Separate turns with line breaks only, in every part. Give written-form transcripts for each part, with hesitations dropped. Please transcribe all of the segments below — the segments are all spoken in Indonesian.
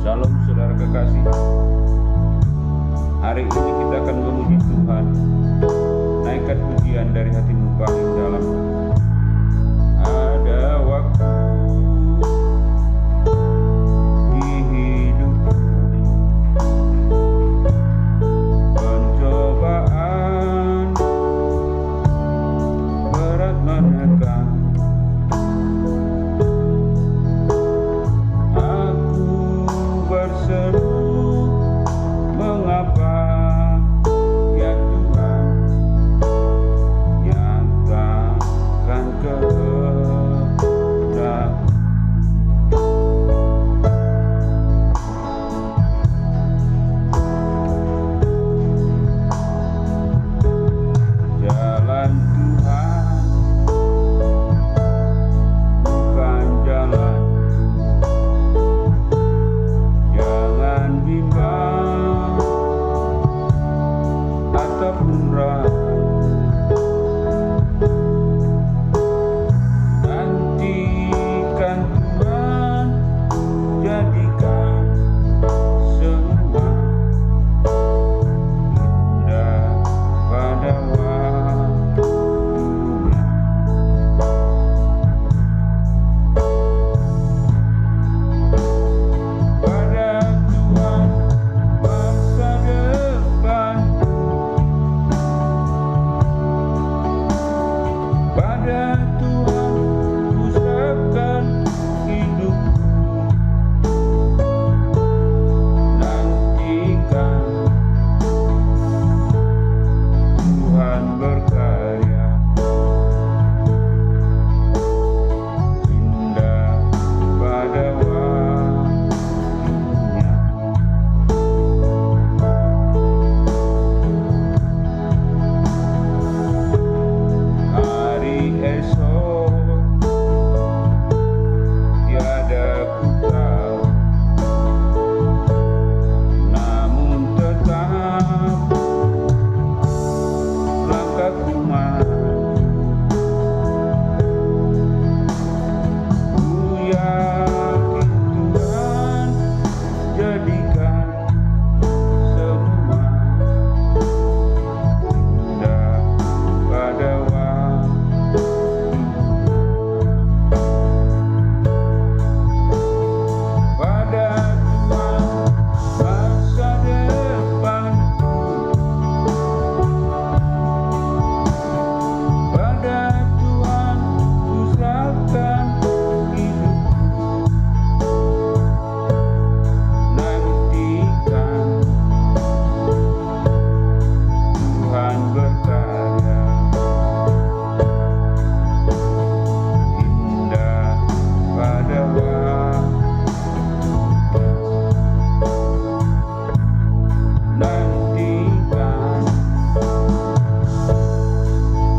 Shalom saudara kekasih. Hari ini kita akan memuji Tuhan. Naikkan pujian dari hatimu paling dalam. Ada waktu di hidupku, pencobaan berat menekan. Berseru, mengapa ya Tuhan, nyatakan kehendak. Jalan Tuhan bukan jalan, jangan bimbang ataupun ragu. Nantikan Tuhan, jadikan semua indah pada waktunya. Pada Tuhan masa depan, pada Tuhan ku serahkan hidupku. Nantikan Tuhan berkarya, indah pada waktunya. Hari esok tiada ku tahu, namun tetap langkahku maju. Ku yakin Tuhan, jadikan semua indah pada waktu. Pada Tuhan masa depan, pada Tuhan ku serahkan hidupku. Nantikan Tuhan berkarya, indah pada waktunya. Nantikan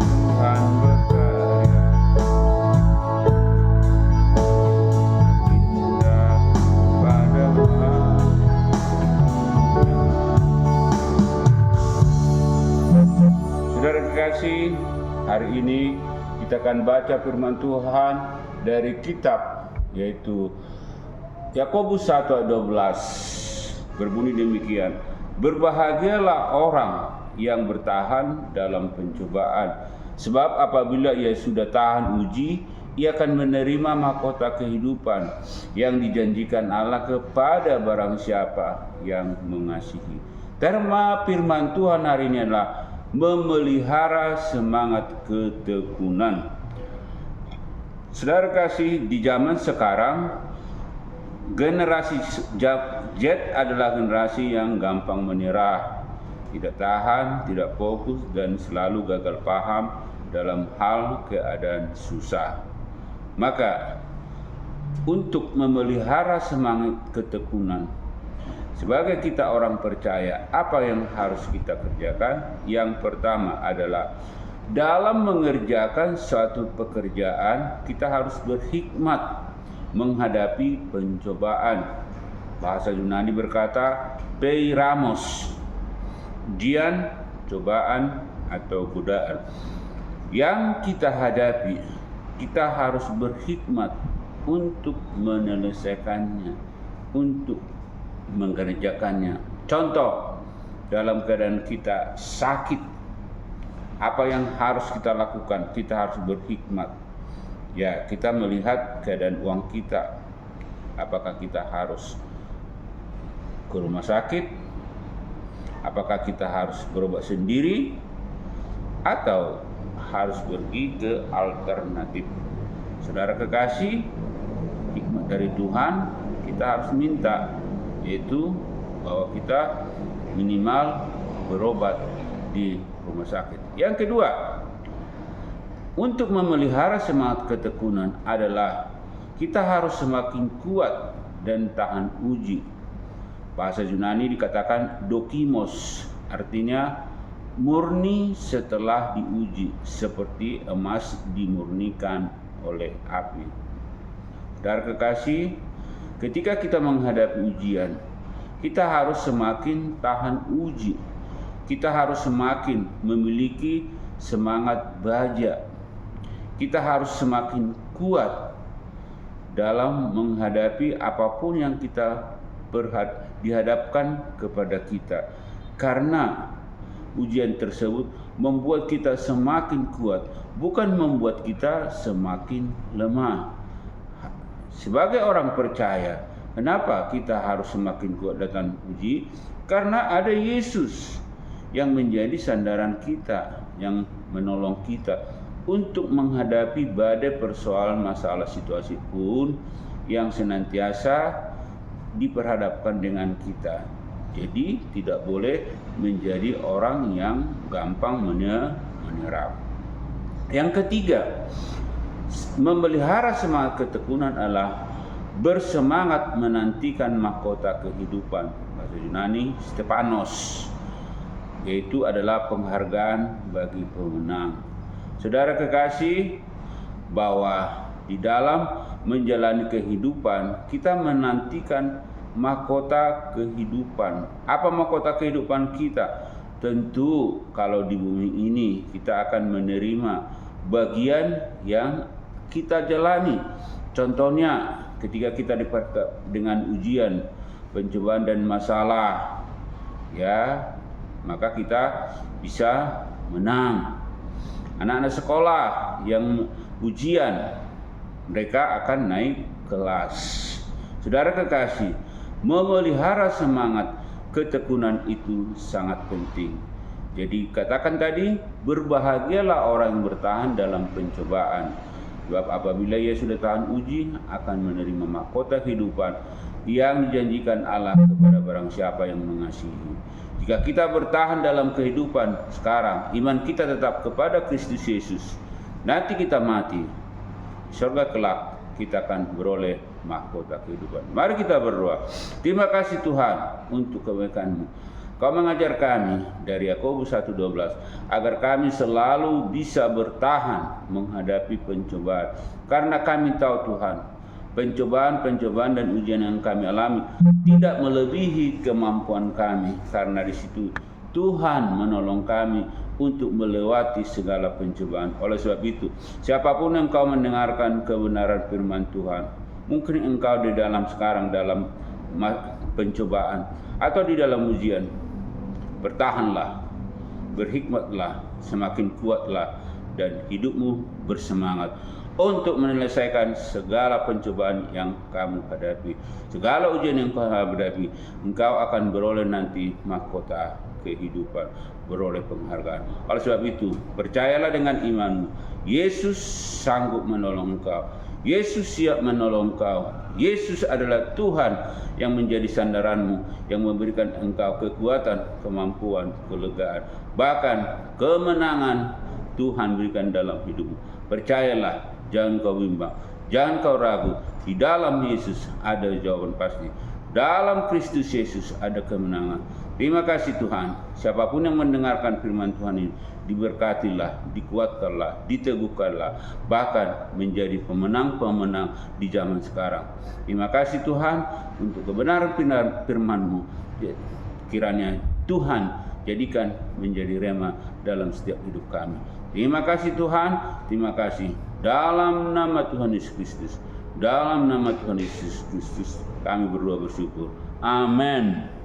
Tuhan berkarya, indah pada waktunya. Saudara kekasih, hari ini kita akan baca firman Tuhan dari kitab yaitu Yakobus 1 ayat 12. Berbunyi demikian: berbahagialah orang yang bertahan dalam pencobaan, sebab apabila ia sudah tahan uji, ia akan menerima mahkota kehidupan yang dijanjikan Allah kepada barang siapa yang mengasihi. Tema firman Tuhan hari ini adalah memelihara semangat ketekunan. Saudara kasih, di zaman sekarang generasi Z adalah generasi yang gampang menyerah, tidak tahan, tidak fokus, dan selalu gagal paham dalam hal keadaan susah. Maka untuk memelihara semangat ketekunan, sebagai kita orang percaya, apa yang harus kita kerjakan? Yang pertama adalah dalam mengerjakan suatu pekerjaan, kita harus berhikmat menghadapi pencobaan. Bahasa Yunani berkata peiramos, ujian, cobaan atau godaan yang kita hadapi. Kita harus berhikmat untuk menyelesaikannya, untuk mengerjakannya. Contoh, dalam keadaan kita sakit, apa yang harus kita lakukan? Kita harus berhikmat. Ya, kita melihat keadaan uang kita. Apakah kita harus ke rumah sakit? Apakah kita harus berobat sendiri? Atau harus pergi ke alternatif? Saudara kekasih, hikmat dari Tuhan kita harus minta, yaitu bahwa kita minimal berobat di rumah sakit. Yang kedua, untuk memelihara semangat ketekunan adalah kita harus semakin kuat dan tahan uji. Bahasa Yunani dikatakan dokimos, artinya murni setelah diuji, seperti emas dimurnikan oleh api. Saudara kekasih, ketika kita menghadapi ujian, kita harus semakin tahan uji. Kita harus semakin memiliki semangat baja. Kita harus semakin kuat dalam menghadapi apapun yang kita dihadapkan kepada kita. Karena ujian tersebut membuat kita semakin kuat, bukan membuat kita semakin lemah. Sebagai orang percaya, kenapa kita harus semakin kuat datang uji? Karena ada Yesus yang menjadi sandaran kita, yang menolong kita untuk menghadapi badai persoalan masalah situasi pun yang senantiasa diperhadapkan dengan kita. Jadi tidak boleh menjadi orang yang gampang menyerah. Yang ketiga, memelihara semangat ketekunan adalah bersemangat menantikan mahkota kehidupan. Bahasa Yunani Stepanos, yaitu adalah penghargaan bagi pemenang. Saudara kekasih, bahwa di dalam menjalani kehidupan kita menantikan mahkota kehidupan. Apa mahkota kehidupan kita? Tentu kalau di bumi ini kita akan menerima bagian yang kita jalani. Contohnya ketika kita dengan ujian, pencobaan dan masalah, ya, maka kita bisa menang. Anak-anak sekolah yang ujian, mereka akan naik kelas. Saudara kekasih, memelihara semangat ketekunan itu sangat penting. Jadi katakan tadi, berbahagialah orang yang bertahan dalam pencobaan. Sebab apabila ia sudah tahan uji, akan menerima mahkota kehidupan yang dijanjikan Allah kepada barang siapa yang mengasihi. Jika kita bertahan dalam kehidupan sekarang, iman kita tetap kepada Kristus Yesus, nanti kita mati, di surga kelak kita akan beroleh mahkota kehidupan. Mari kita berdoa. Terima kasih Tuhan untuk kebaikan-Mu. Kau mengajar kami dari Yakobus 1:12 agar kami selalu bisa bertahan menghadapi pencobaan. Karena kami tahu Tuhan, pencobaan dan ujian yang kami alami tidak melebihi kemampuan kami, karena di situ Tuhan menolong kami untuk melewati segala pencobaan. Oleh sebab itu, siapapun yang kau mendengarkan kebenaran firman Tuhan, mungkin engkau di dalam sekarang dalam pencobaan atau di dalam ujian, bertahanlah, berhikmatlah, semakin kuatlah, dan hidupmu bersemangat untuk menyelesaikan segala pencobaan yang kamu hadapi. Segala ujian yang kamu hadapi, engkau akan beroleh nanti mahkota kehidupan, beroleh penghargaan. Oleh sebab itu, percayalah dengan imanmu, Yesus sanggup menolong engkau. Yesus siap menolong engkau. Yesus adalah Tuhan yang menjadi sandaranmu, yang memberikan engkau kekuatan, kemampuan, kelegaan, bahkan kemenangan Tuhan berikan dalam hidupmu. Percayalah, jangan kau bimbang, jangan kau ragu. Di dalam Yesus ada jawaban pasti. Dalam Kristus Yesus ada kemenangan. Terima kasih Tuhan. Siapapun yang mendengarkan firman Tuhan ini, diberkatilah, dikuatkanlah, diteguhkanlah, bahkan menjadi pemenang-pemenang di zaman sekarang. Terima kasih Tuhan untuk kebenaran firman-Mu. Kiranya Tuhan jadikan menjadi rema dalam setiap hidup kami. Terima kasih Tuhan, terima kasih. Dalam nama Tuhan Yesus Kristus, dalam nama Tuhan Yesus Kristus, kami berdoa bersyukur. Amin.